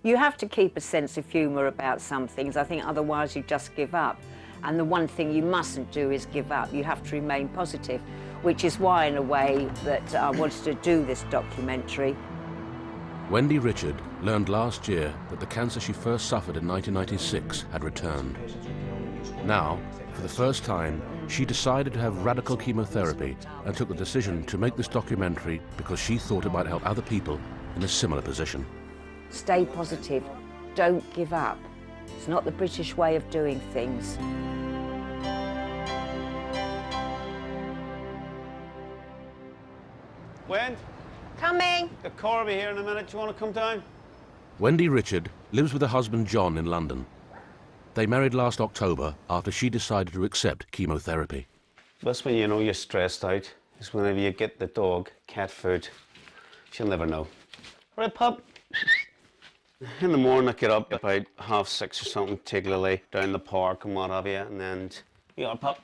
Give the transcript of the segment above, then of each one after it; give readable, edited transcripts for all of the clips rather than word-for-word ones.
You have to keep a sense of humour about some things. I think otherwise you just give up. And the one thing you mustn't do is give up. You have to remain positive, which is why, in a way, that I wanted to do this documentary. Wendy Richard learned last year that the cancer she first suffered in 1996 had returned. Now, for the first time, she decided to have radical chemotherapy and took the decision to make this documentary because she thought it might help other people in a similar position. Stay positive. Don't give up. It's not the British way of doing things. Wen? Coming. The car will be here in a minute. Do you want to come down? Wendy Richard lives with her husband John in London. They married last October after she decided to accept chemotherapy. That's when you know you're stressed out, is whenever you get the dog cat food. She'll never know. Right, pup? In the morning I get up about 6:30 or something, take Lily down the park and what have you, and then, you know, pup,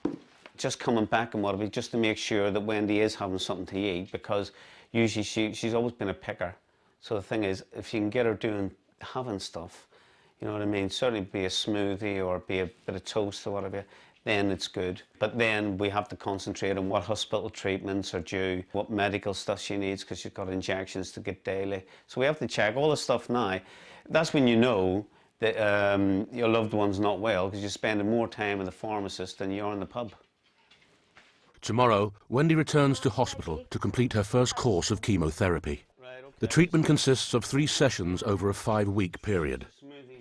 just coming back and what have you, just to make sure that Wendy is having something to eat, because usually she's always been a picker. So the thing is, if you can get her having stuff, you know what I mean, certainly be a smoothie or be a bit of toast or whatever, then it's good. But then we have to concentrate on what hospital treatments are due, what medical stuff she needs, because she's got injections to get daily. So we have to check all the stuff now. That's when you know that your loved one's not well, because you're spending more time with the pharmacist than you are in the pub. Tomorrow, Wendy returns to hospital to complete her first course of chemotherapy. The treatment consists of 3 sessions over a 5-week period.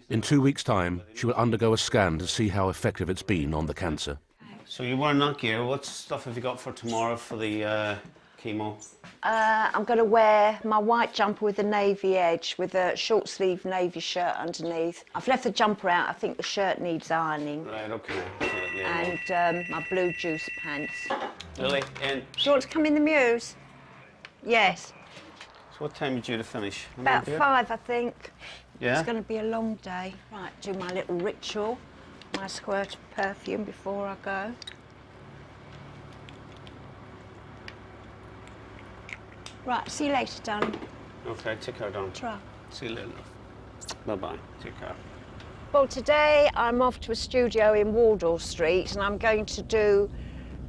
In 2 weeks' time, she will undergo a scan to see how effective it's been on the cancer. So you wear not gear. What stuff have you got for tomorrow for the chemo? I'm going to wear my white jumper with a navy edge with a short sleeve navy shirt underneath. I've left the jumper out. I think the shirt needs ironing. Right, okay. And my blue juice pants. Lily, in. Do you want to come in the mews? Yes. So what time are you due to finish? About 5, I think. Yeah? It's going to be a long day. Right, do my little ritual, my squirt of perfume before I go. Right, see you later, darling. Okay, take care, darling. Try. See you later. Bye-bye. Take care. Well, today I'm off to a studio in Wardour Street and I'm going to do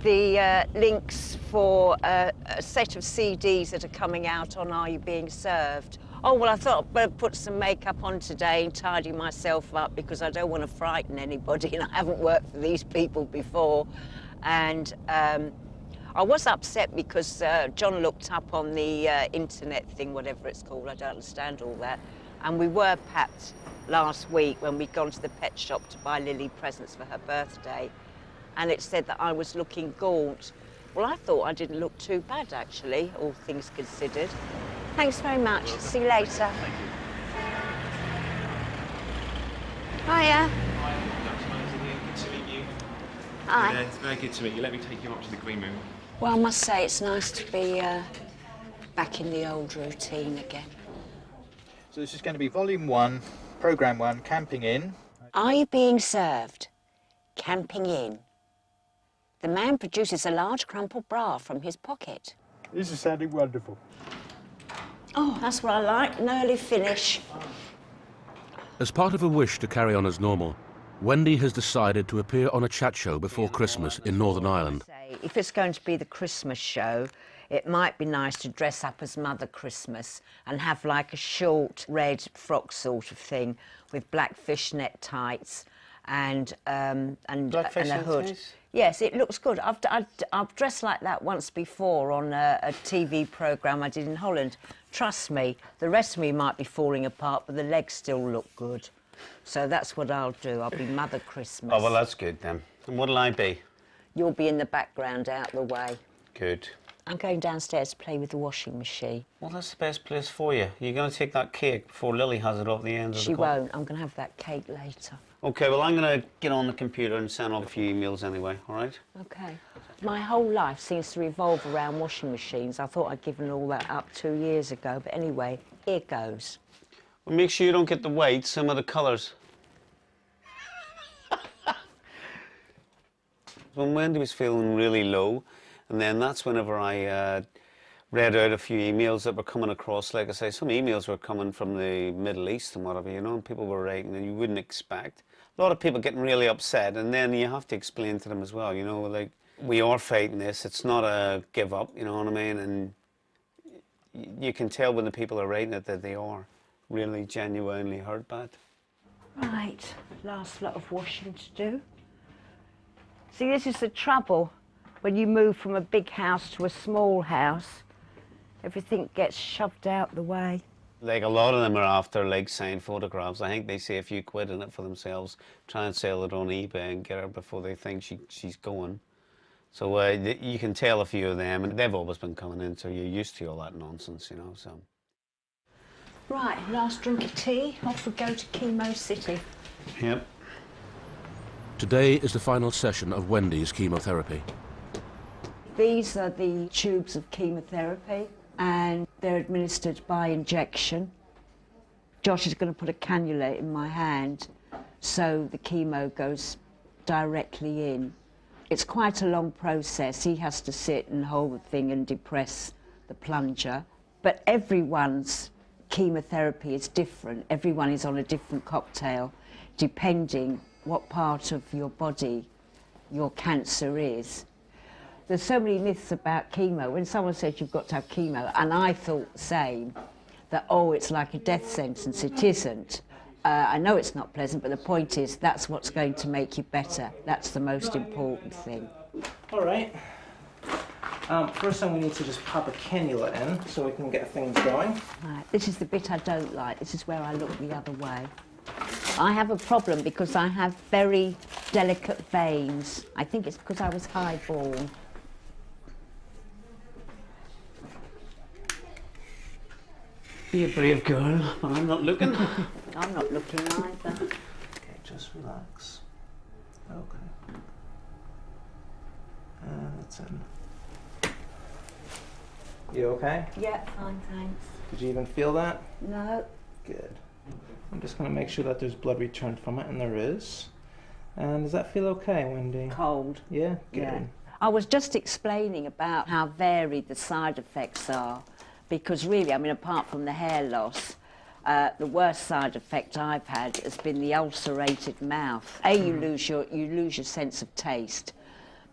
the links for a set of CDs that are coming out on Are You Being Served? Oh, well, I thought I'd better put some makeup on today and tidy myself up because I don't want to frighten anybody and I haven't worked for these people before. And I was upset because John looked up on the internet thing, whatever it's called, I don't understand all that. And we were packed last week when we'd gone to the pet shop to buy Lily presents for her birthday. And it said that I was looking gaunt. Well, I thought I didn't look too bad, actually, all things considered. Thanks very much. See you later. Thank you. Hiya. Hi, good to meet you. Hi. Yeah, it's very good to meet you. Let me take you up to the green room. Well, I must say it's nice to be back in the old routine again. So this is going to be Volume 1, Programme 1, Camping In. Are You Being Served? Camping In. The man produces a large crumpled bra from his pocket. This is sounding wonderful. Oh, that's what I like, an early finish. As part of a wish to carry on as normal, Wendy has decided to appear on a chat show before Christmas in Northern Ireland. If it's going to be the Christmas show, it might be nice to dress up as Mother Christmas and have like a short red frock sort of thing with black fishnet tights and a hood. Yes, it looks good. I've dressed like that once before on a TV programme I did in Holland. Trust me, the rest of me might be falling apart, but the legs still look good. So that's what I'll do. I'll be Mother Christmas. Oh, well, that's good then. And what'll I be? You'll be in the background, out the way. Good. I'm going downstairs to play with the washing machine. Well, that's the best place for you. You're going to take that cake before Lily has it off the end of the She won't. I'm going to have that cake later. OK, well, I'm going to get on the computer and send off a few emails anyway, all right? OK. My whole life seems to revolve around washing machines. I thought I'd given all that up 2 years ago, but anyway, here goes. Well, make sure you don't get the white, some of the colours. When Wendy was feeling really low, and then that's whenever I read out a few emails that were coming across. Like I say, some emails were coming from the Middle East and whatever, you know, and people were writing and you wouldn't expect. A lot of people getting really upset, and then you have to explain to them as well, you know, like, we are fighting this, it's not a give up, you know what I mean? And you can tell when the people are writing it that they are really genuinely hurt by it. Right, last lot of washing to do. See, this is the trouble when you move from a big house to a small house. Everything gets shoved out the way. Like, a lot of them are after, like, signed photographs. I think they see a few quid in it for themselves, try and sell it on eBay and get her before they think she's going. So you can tell a few of them, and they've always been coming in, so you're used to all that nonsense, you know, so. Right, last drink of tea, off we go to Chemo City. Yep. Today is the final session of Wendy's chemotherapy. These are the tubes of chemotherapy, and they're administered by injection. Josh is going to put a cannula in my hand, so the chemo goes directly in. It's quite a long process. He has to sit and hold the thing and depress the plunger. But everyone's chemotherapy is different. Everyone is on a different cocktail, depending what part of your body your cancer is. There's so many myths about chemo. When someone says you've got to have chemo, and I thought the same, that, oh, it's like a death sentence. It isn't. I know it's not pleasant, but the point is that's what's going to make you better. That's the most important thing. All right. First thing we need to just pop a cannula in so we can get things going. Right. This is the bit I don't like. This is where I look the other way. I have a problem because I have very delicate veins. I think it's because I was high-born. Be a brave girl, but I'm not looking. I'm not looking either. Okay, just relax. Okay. And that's in. You okay? Yeah, fine, thanks. Did you even feel that? No. Good. I'm just going to make sure that there's blood returned from it, and there is. And does that feel okay, Wendy? Cold. Yeah? Good. Yeah. I was just explaining about how varied the side effects are, because really, I mean, apart from the hair loss, the worst side effect I've had has been the ulcerated mouth. You lose your sense of taste,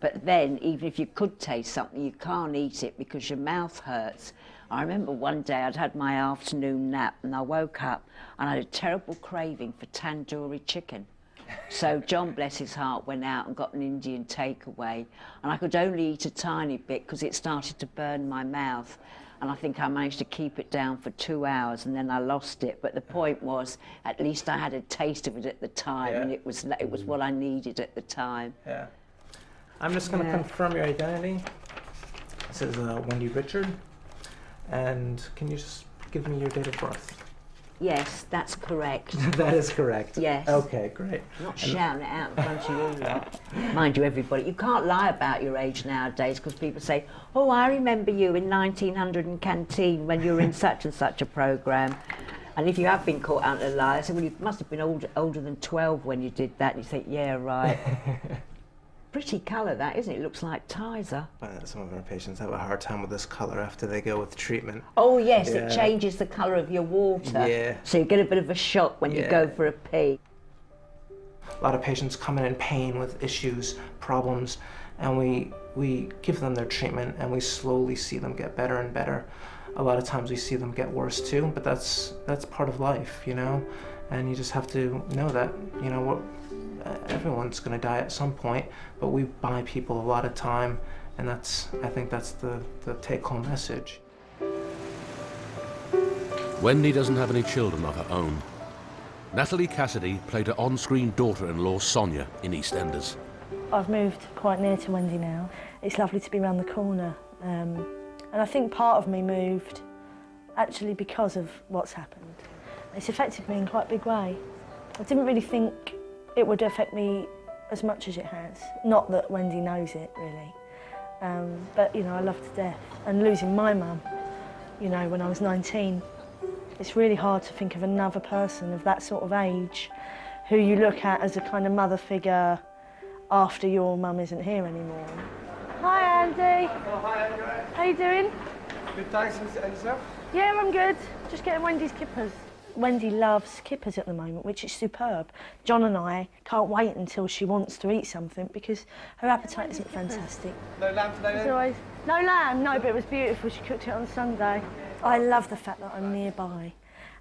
but then even if you could taste something, you can't eat it because your mouth hurts. I remember one day I'd had my afternoon nap and I woke up and I had a terrible craving for tandoori chicken. So John, bless his heart, went out and got an Indian takeaway, and I could only eat a tiny bit because it started to burn my mouth. And I think I managed to keep it down for 2 hours, and then I lost it. But the point was, at least I had a taste of it at the time, and it was what I needed at the time. Yeah. I'm just going to confirm your identity. This is Wendy Richard. And can you just give me your date of birth? Yes, that's correct. That is correct. Yes. Okay, great. I'm not shouting it out in front of you lot. Mind you, everybody, you can't lie about your age nowadays because people say, oh, I remember you in 1900 in Canteen when you were in such and such a programme. And if you have been caught out in a lie, I say, well, you must have been older than 12 when you did that. And you think, yeah, right. Pretty colour that, isn't it? It looks like Tizer. Some of our patients have a hard time with this colour after they go with treatment. Oh yes, it changes the colour of your water. Yeah. So you get a bit of a shock when you go for a pee. A lot of patients come in pain with issues, problems, and we give them their treatment and we slowly see them get better and better. A lot of times we see them get worse too, but that's part of life, you know? And you just have to know that, you know, everyone's going to die at some point, but we buy people a lot of time, and I think that's the take-home message. Wendy doesn't have any children of her own. Natalie Cassidy played her on-screen daughter-in-law Sonia in EastEnders. I've moved quite near to Wendy now. It's lovely to be around the corner. And I think part of me moved actually because of what's happened. It's affected me in quite a big way. I didn't really think it would affect me as much as it has. Not that Wendy knows it, really. But, you know, I love to death. And losing my mum, you know, when I was 19, it's really hard to think of another person of that sort of age who you look at as a kind of mother figure after your mum isn't here anymore. Hi, Andy. Oh, hi, Andrew. How you doing? Good, thanks. And yourself? Yeah, I'm good. Just getting Wendy's kippers. Wendy loves kippers at the moment, which is superb. John and I can't wait until she wants to eat something because her appetite isn't fantastic. No lamb today, then? Always, no lamb, no, but it was beautiful. She cooked it on Sunday. I love the fact that I'm nearby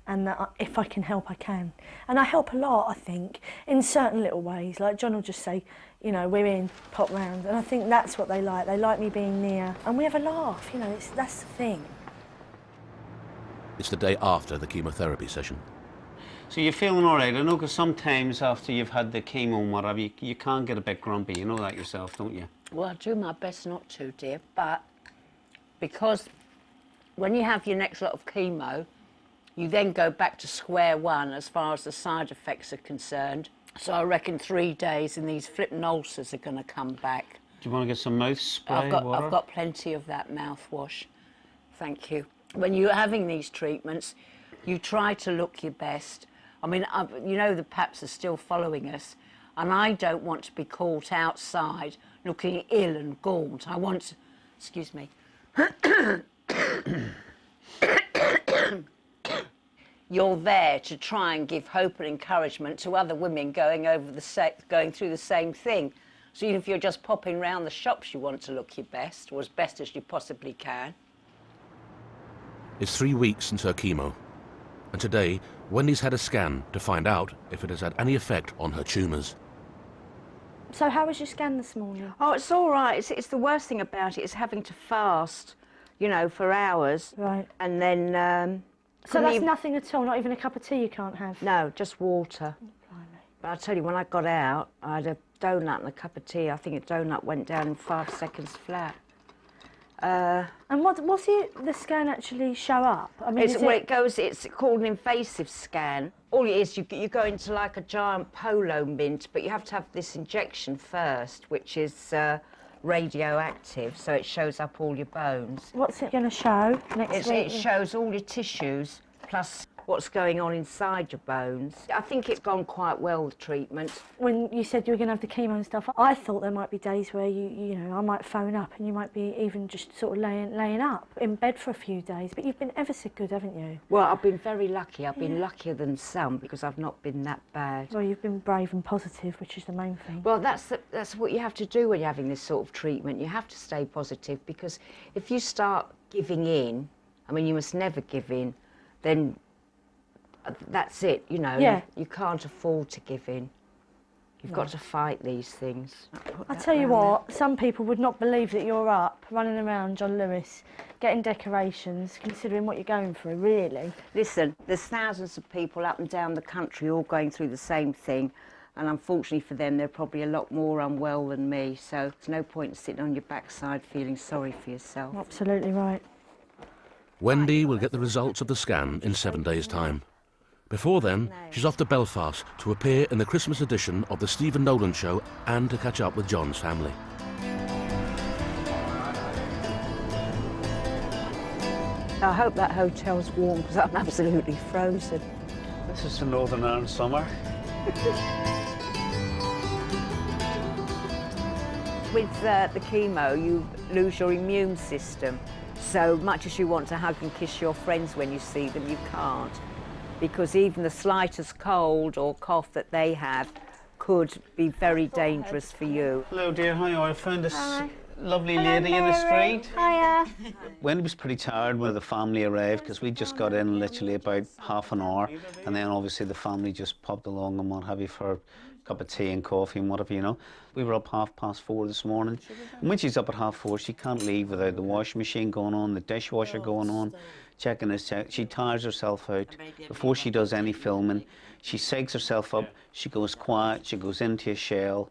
and that if I can help, I can. And I help a lot, I think, in certain little ways. Like John will just say, you know, we're in, pop round. And I think that's what they like. They like me being near. And we have a laugh, you know, that's the thing. It's the day after the chemotherapy session. So you're feeling all right? I know because sometimes after you've had the chemo and whatever, you can get a bit grumpy. You know that yourself, don't you? Well, I do my best not to, dear, but because when you have your next lot of chemo, you then go back to square one as far as the side effects are concerned. So I reckon 3 days and these flipping ulcers are going to come back. Do you want to get some mouth spray, water? I've got plenty of that mouthwash. Thank you. When you're having these treatments, you try to look your best. I mean, you know the paps are still following us, and I don't want to be caught outside looking ill and gaunt. I want to, excuse me. You're there to try and give hope and encouragement to other women going through the same thing. So even if you're just popping round the shops, you want to look your best, or as best as you possibly can. It's 3 weeks since her chemo, and today Wendy's had a scan to find out if it has had any effect on her tumours. So how was your scan this morning? Oh, it's all right. It's the worst thing about it is having to fast, you know, for hours. Right. And then... so that's nothing at all, not even a cup of tea you can't have? No, just water. Oh, blimey. But I tell you, when I got out, I had a donut and a cup of tea. I think a donut went down in 5 seconds flat. And what's the scan actually show up? I mean, it's called an invasive scan. All it is, you go into like a giant polo mint, but you have to have this injection first, which is radioactive, so it shows up all your bones. What's it going to show next week? It shows all your tissues, plus what's going on inside your bones. I think it's gone quite well, the treatment. When you said you were going to have the chemo and stuff, I thought there might be days where you know, I might phone up and you might be even just sort of laying up in bed for a few days. But you've been ever so good, haven't you? Well, I've been very lucky. I've been luckier than some because I've not been that bad. Well, you've been brave and positive, which is the main thing. Well, that's what you have to do when you're having this sort of treatment. You have to stay positive because if you start giving in, I mean, you must never give in, then that's it, you know. Yeah. You can't afford to give in. You've got to fight these things. I tell you what, some people would not believe that you're up, running around John Lewis, getting decorations, considering what you're going through, really. Listen, there's thousands of people up and down the country all going through the same thing, and unfortunately for them, they're probably a lot more unwell than me, so there's no point in sitting on your backside feeling sorry for yourself. Absolutely right. Wendy will get the results of the scan in 7 days' time. Before then, she's off to Belfast to appear in the Christmas edition of the Stephen Nolan Show and to catch up with John's family. I hope that hotel's warm because I'm absolutely frozen. This is the Northern Ireland summer. With the chemo, you lose your immune system. So much as you want to hug and kiss your friends when you see them, you can't. Because even the slightest cold or cough that they have could be very dangerous for you. Hello, dear. How are you? I found this lovely lady in the street. Hiya. Wendy was pretty tired when the family arrived because we just got in literally about half an hour, and then obviously the family just popped along and what have you for a cup of tea and coffee and whatever, you know. We were up 4:30 this morning, and when she's up at 4:30, she can't leave without the washing machine going on, the dishwasher going on, checking this check. She tires herself out before she does any filming. She psychs herself up, she goes quiet, she goes into a shell.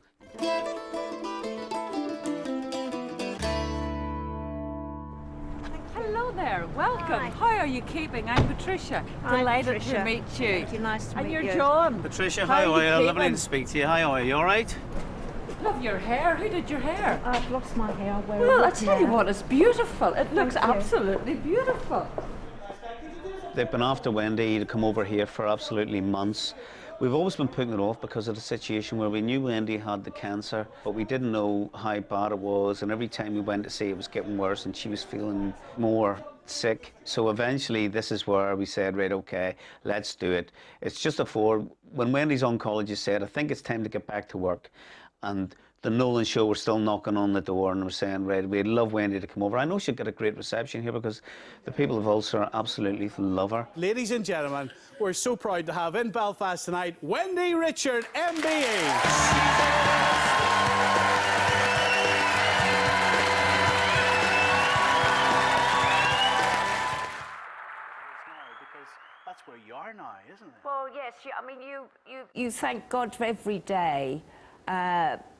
Hello there, welcome. How are you keeping? I'm Patricia. Delighted to meet you. Thank you, nice to meet you. And you're John. Patricia, How how are you? keeping? Lovely to speak to you. How are you? All right? Love your hair. Who did your hair? I've lost my hair. Well, I tell you what, it's beautiful. It looks Thank you. absolutely beautiful. They've been after Wendy to come over here for absolutely months. We've always been putting it off because of the situation where we knew Wendy had the cancer, but we didn't know how bad it was, and every time we went to see it was getting worse and she was feeling more sick. So eventually this is where we said, right, okay, let's do it. It's just when Wendy's oncologist said, I think it's time to get back to work, and the Nolan show were still knocking on the door and were saying, right, we'd love Wendy to come over. I know she'd get a great reception here because the people of Ulster absolutely love her. Ladies and gentlemen, we're so proud to have in Belfast tonight, Wendy Richard, MBE. That's where you are now, isn't it? Well, yes. I mean, you thank God for every day.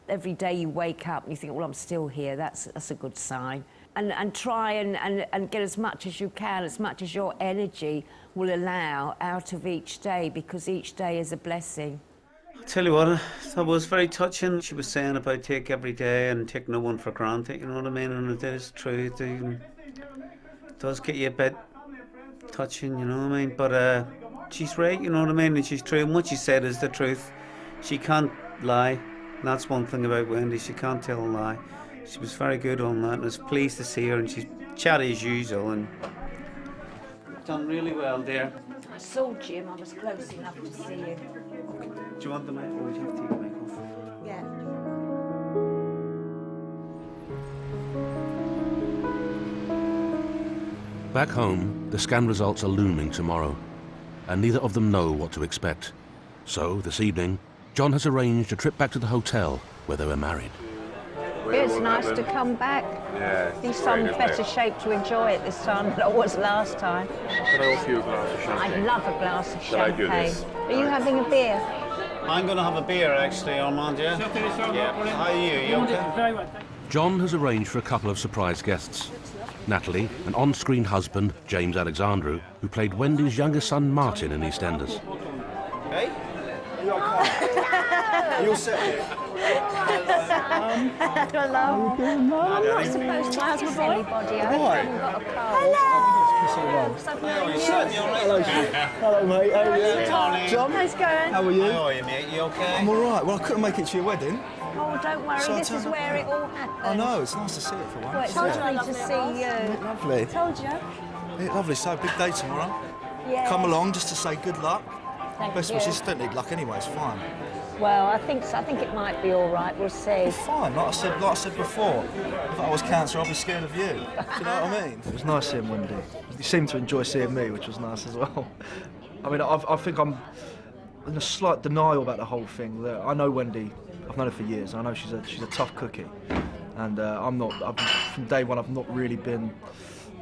Every day you wake up and you think, well, I'm still here. That's a good sign. And try and get as much as you can, as much as your energy will allow out of each day, because each day is a blessing. I'll tell you what, that was very touching. She was saying about take every day and take no one for granted, you know what I mean? And it is true. It does get you a bit touching, you know what I mean? But she's right, you know what I mean? And she's true. And what she said is the truth. She can't lie. And that's one thing about Wendy. She can't tell a lie. She was very good on that, and I was pleased to see her. And she's chatty as usual, and done really well there. I saw Jim. I was close enough to see you. Do you want the mic, or would you have to take the mic off? Yeah. Back home, the scan results are looming tomorrow, and neither of them know what to expect. So, this evening, John has arranged a trip back to the hotel where they were married. It's nice to come back. Yeah. Be some better shape to enjoy it this time than I was last time. Can I offer you a glass of champagne? I'd love a glass of Shall I do champagne. this? Are you having a beer? I'm going to have a beer, actually, Armand, yeah? Yeah. How are you? You okay? Very well. John has arranged for a couple of surprise guests. Natalie, an on-screen husband, James Alexandru, who played Wendy's youngest son, Martin, in EastEnders. Hey? Are you okay? Are you all set here? Hello. No, I'm not supposed to ask anybody. I haven't got a cold. Hello, mate. How are you? John? How's it going? How are you? How are you, mate? You okay? I'm all right. Well, I couldn't make it to your wedding. Oh, don't worry. So this is where it all happened. I know. It's nice to see it for Well, once. it's lovely to see you. Lovely. Told you. Yeah, lovely. So, big day tomorrow. Yeah. Come along just to say good luck. Thank Best you. wishes. Don't need luck anyway. It's fine. Well, I think it might be all right. We'll see. It's fine. Like I said before, if I was cancer, I'd be scared of you. Do you know what I mean? It was nice seeing Wendy. You seemed to enjoy seeing me, which was nice as well. I mean, I think I'm in a slight denial about the whole thing. I know Wendy. I've known her for years. I know she's a tough cookie, and from day one, I've not really been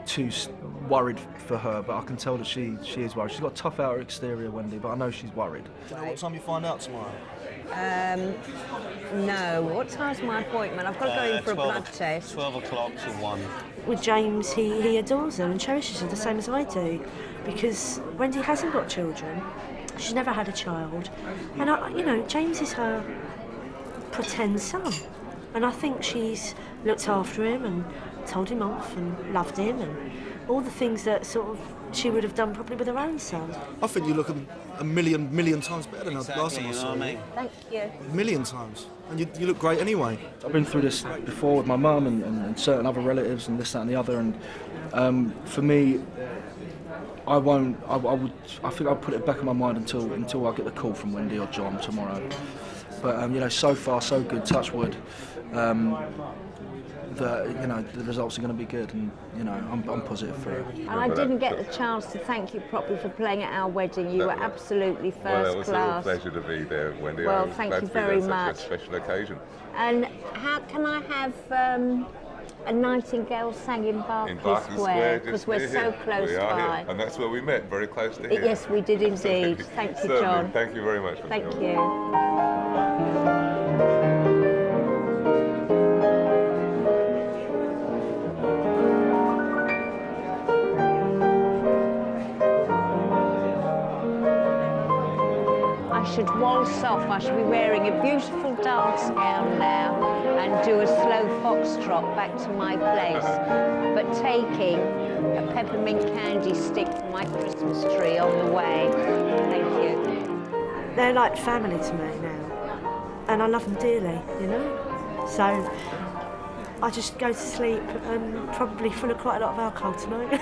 too worried for her, but I can tell that she is worried. She's got a tough outer exterior, Wendy, but I know she's worried. Do you know what time you find out tomorrow? No. What time's my appointment? I've got to go in for a blood test. 12 o'clock to 1. With James, he adores her and cherishes her the same as I do, because Wendy hasn't got children. She's never had a child, and James is her pretend son, and I think she's looked after him and told him off and loved him and all the things that sort of she would have done probably with her own son. I think you look a million times better than last time I saw you. Thank you. A million times. And you look great anyway. I've been through this before with my mum and certain other relatives and this, that and the other, and for me, I think I'll put it back in my mind until I get the call from Wendy or John tomorrow. But so far so good, touch wood. The results are going to be good, and I'm positive for it. And I didn't get the chance to thank you properly for playing at our wedding. You were absolutely first class. Well, it was a real pleasure to be there, Wendy. Well, thank you very much. Such a special occasion. And how can I have a nightingale sang in Berkeley Square? Because we're so close we are by. Here. And that's where we met, very close to here. Yes, we did indeed. Thank you, John. Thank you very much. Thank you. I should waltz off. I should be wearing a beautiful dance gown now and do a slow foxtrot back to my place, but taking a peppermint candy stick from my Christmas tree on the way. Thank you. They're like family to me now, and I love them dearly, So I just go to sleep and probably full of quite a lot of alcohol tonight.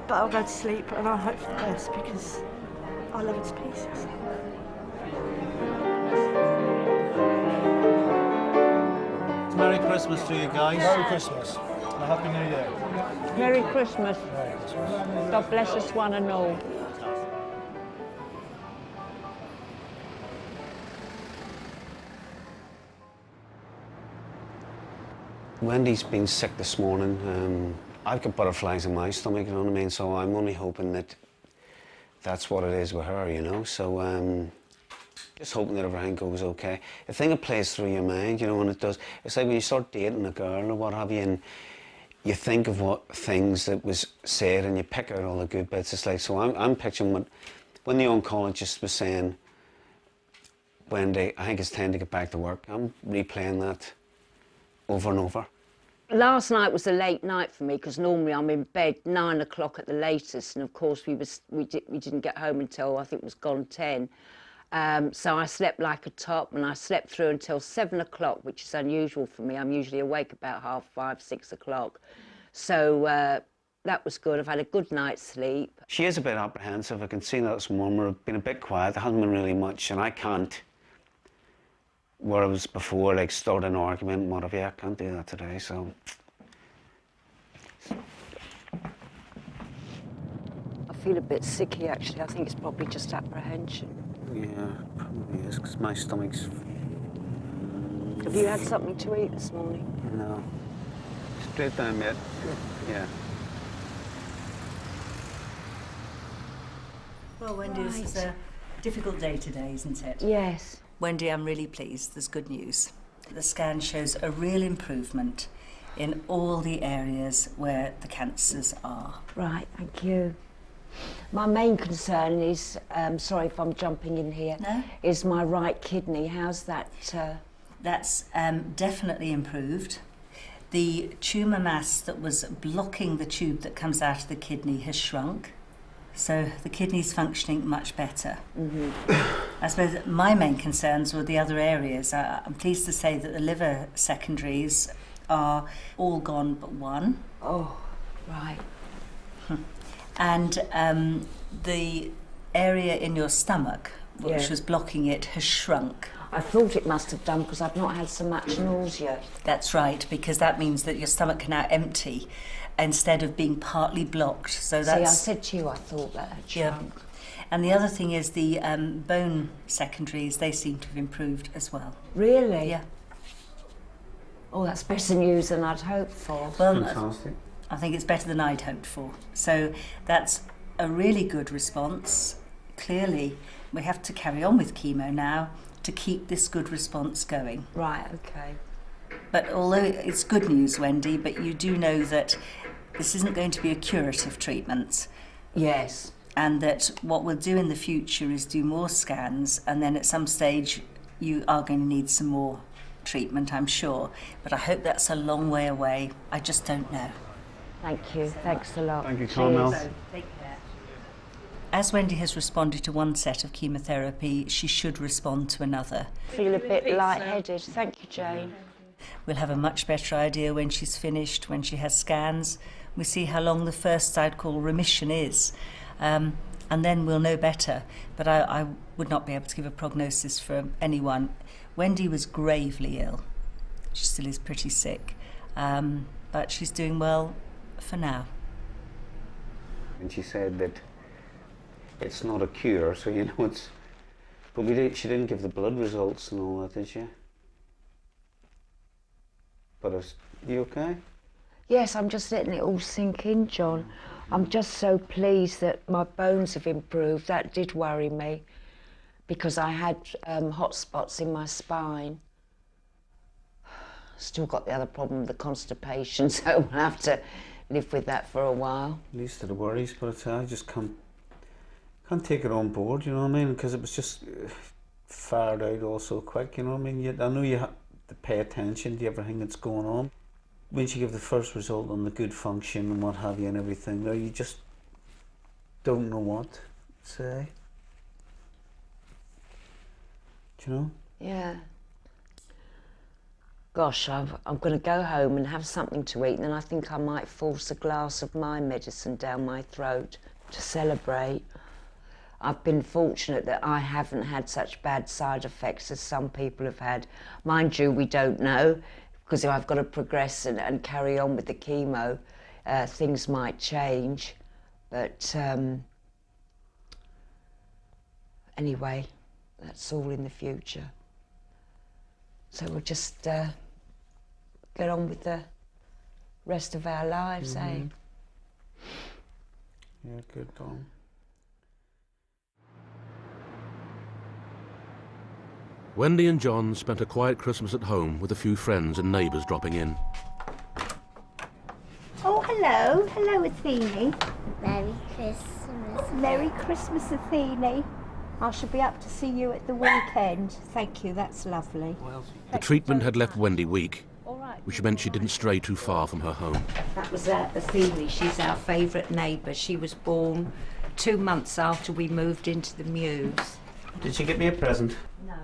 But I'll go to sleep and I hope for the best because I love it to pieces. Merry Christmas to you guys. Merry Christmas and a Happy New Year. Merry Christmas. God bless us one and all. Wendy's been sick this morning. I've got butterflies in my stomach, you know what I mean? So I'm only hoping that that's what it is with her, you know? So just hoping that everything goes okay. The thing that plays through your mind, you know, when it does, it's like when you start dating a girl or what have you, and you think of what things that was said and you pick out all the good bits. It's like, so I'm picturing when the oncologist was saying, Wendy, I think it's time to get back to work. I'm replaying that over and over. Last night was a late night for me because normally I'm in bed 9 o'clock at the latest, and of course we didn't get home until I think it was gone 10. So I slept like a top, and I slept through until 7 o'clock, which is unusual for me. I'm usually awake about 5:30, 6 o'clock. So that was good. I've had a good night's sleep. She is a bit apprehensive. I can see that this morning. We've been a bit quiet. There hasn't been really much, and I can't, where I was before, like start an argument and whatever. I can't do that today, so. I feel a bit sicky actually. I think it's probably just apprehension. Yeah, probably is, because my stomach's... Have you had something to eat this morning? No. Straight down, mate. Yeah. Well, Wendy, this is a difficult day today, isn't it? Yes. Wendy, I'm really pleased. There's good news. The scan shows a real improvement in all the areas where the cancers are. Right, thank you. My main concern is, sorry if I'm jumping in here, is my right kidney. How's that? That's definitely improved. The tumour mass that was blocking the tube that comes out of the kidney has shrunk. So the kidney's functioning much better. Mm-hmm. I suppose my main concerns were the other areas. I'm pleased to say that the liver secondaries are all gone but one. Oh, right. And the area in your stomach, which was blocking it, has shrunk. I thought it must have done because I've not had so much nausea. That's right, because that means that your stomach can now empty instead of being partly blocked. So that's... See, I said to you I thought that had shrunk. And the other thing is the bone secondaries, they seem to have improved as well. Really? Yeah. Oh, that's better news than I'd hoped for. Well, fantastic. I think it's better than I'd hoped for. So that's a really good response. Clearly, we have to carry on with chemo now to keep this good response going. Right, okay. But although it's good news, Wendy, but you do know that this isn't going to be a curative treatment. Yes. And that what we'll do in the future is do more scans, and then at some stage you are going to need some more treatment, I'm sure. But I hope that's a long way away. I just don't know. Thank you. Thanks a lot. Thank you, Carmel. Take care. As Wendy has responded to one set of chemotherapy, she should respond to another. I feel a bit lightheaded. Thank you, Jane. We'll have a much better idea when she's finished, when she has scans. We see how long the first I'd call remission is. And then we'll know better. But I would not be able to give a prognosis for anyone. Wendy was gravely ill. She still is pretty sick. But she's doing well for now. And she said that it's not a cure, so you know it's... But she didn't give the blood results and all that, did she? But are you okay? Yes, I'm just letting it all sink in, John. I'm just so pleased that my bones have improved. That did worry me because I had hot spots in my spine. Still got the other problem, the constipation, so we'll have to live with that for a while. At least it worries, but I just can't take it on board, you know what I mean? Because it was just fired out all so quick, you know what I mean? I know you have to pay attention to everything that's going on. When you give the first result on the good function and what have you and everything there, you just don't know what to say. Do you know? Yeah. gosh, I'm going to go home and have something to eat, and then I think I might force a glass of my medicine down my throat to celebrate. I've been fortunate that I haven't had such bad side effects as some people have had. Mind you, we don't know, because if I've got to progress and carry on with the chemo, things might change. But anyway, that's all in the future. So we'll just get on with the rest of our lives, eh? Yeah, good, Tom. Wendy and John spent a quiet Christmas at home with a few friends and neighbours dropping in. Oh, hello. Hello, Athene. Merry Christmas. Merry Christmas, Athene. I shall be up to see you at the weekend. Thank you, that's lovely. The treatment had left Wendy weak, which meant she didn't stray too far from her home. That was Athene. She's our favourite neighbour. She was born 2 months after we moved into the Mews. Did she get me a present? No.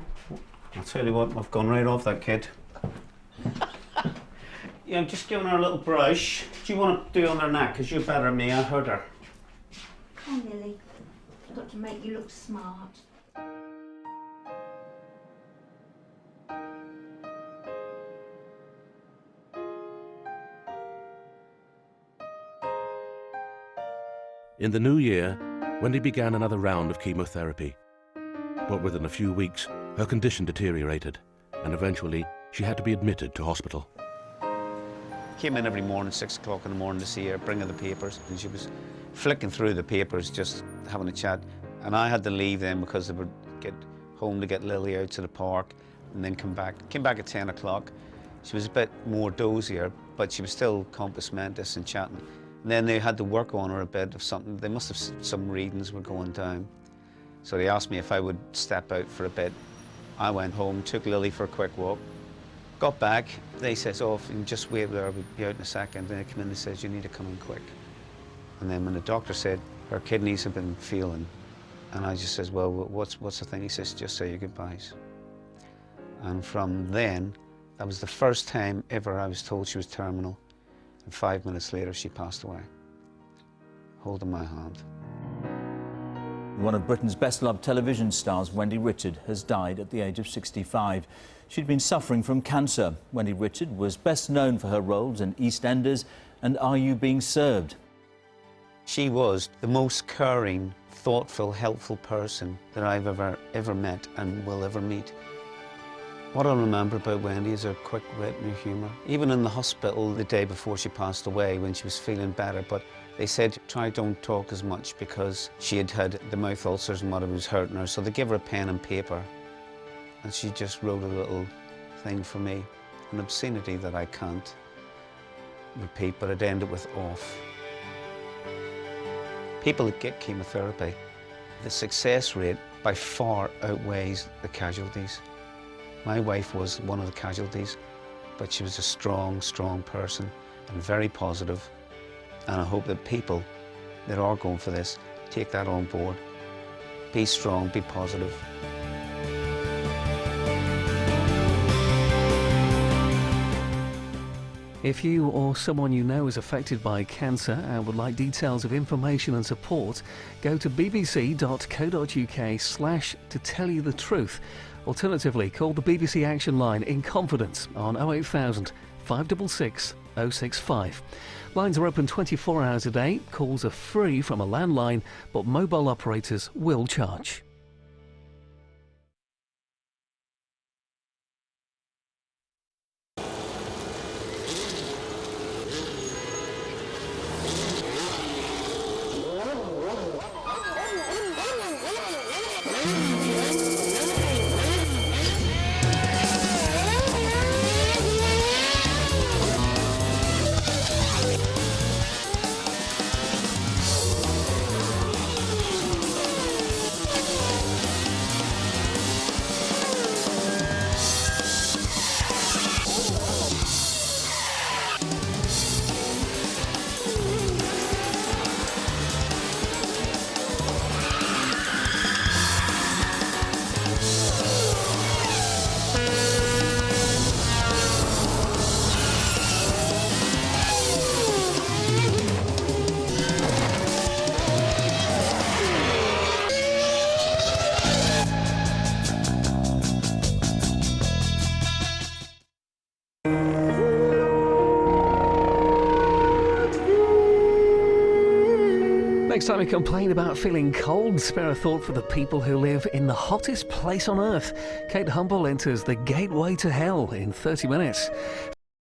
I'll tell you what, I've gone right off that kid. Yeah, I'm just giving her a little brush. Do you want to do on her neck? Because you're better than me, I heard her. Come on, Lily. I've got to make you look smart. In the new year, Wendy began another round of chemotherapy. But within a few weeks, her condition deteriorated, and eventually she had to be admitted to hospital. Came in every morning, 6 o'clock in the morning to see her, bring her the papers, and she was flicking through the papers, just having a chat. And I had to leave then because they would get home to get Lily out to the park and then come back. Came back at 10 o'clock. She was a bit more dozier, but she was still compos mentis and chatting. And then they had to work on her a bit of something. They must have some readings were going down. So they asked me if I would step out for a bit. I went home, took Lily for a quick walk. Got back, they says, oh, if you can just wait there, we'll be out in a second. Then they come in and says, you need to come in quick. And then when the doctor said, her kidneys have been failing, and I just says, well, what's the thing? He says, just say your goodbyes. And from then, that was the first time ever I was told she was terminal. And 5 minutes later, she passed away, holding my hand. One of Britain's best-loved television stars, Wendy Richard, has died at the age of 65. She'd been suffering from cancer. Wendy Richard was best known for her roles in EastEnders and Are You Being Served? She was the most caring, thoughtful, helpful person that I've ever met and will ever meet. What I remember about Wendy is her quick wit and her humour. Even in the hospital the day before she passed away, when she was feeling better, but they said, try don't talk as much because she had had the mouth ulcers and what it was hurting her. So they gave her a pen and paper, and she just wrote a little thing for me, an obscenity that I can't repeat, but it ended with off. People that get chemotherapy, the success rate by far outweighs the casualties. My wife was one of the casualties, but she was a strong, strong person and very positive. And I hope that people that are going for this take that on board. Be strong, be positive. If you or someone you know is affected by cancer and would like details of information and support, go to bbc.co.uk/to-tell-you-the-truth. Alternatively, call the BBC Action Line in confidence on 08000 566 065. Lines are open 24 hours a day. Calls are free from a landline, but mobile operators will charge. Next time you complain about feeling cold, spare a thought for the people who live in the hottest place on earth. Kate Humble enters the gateway to hell in 30 minutes.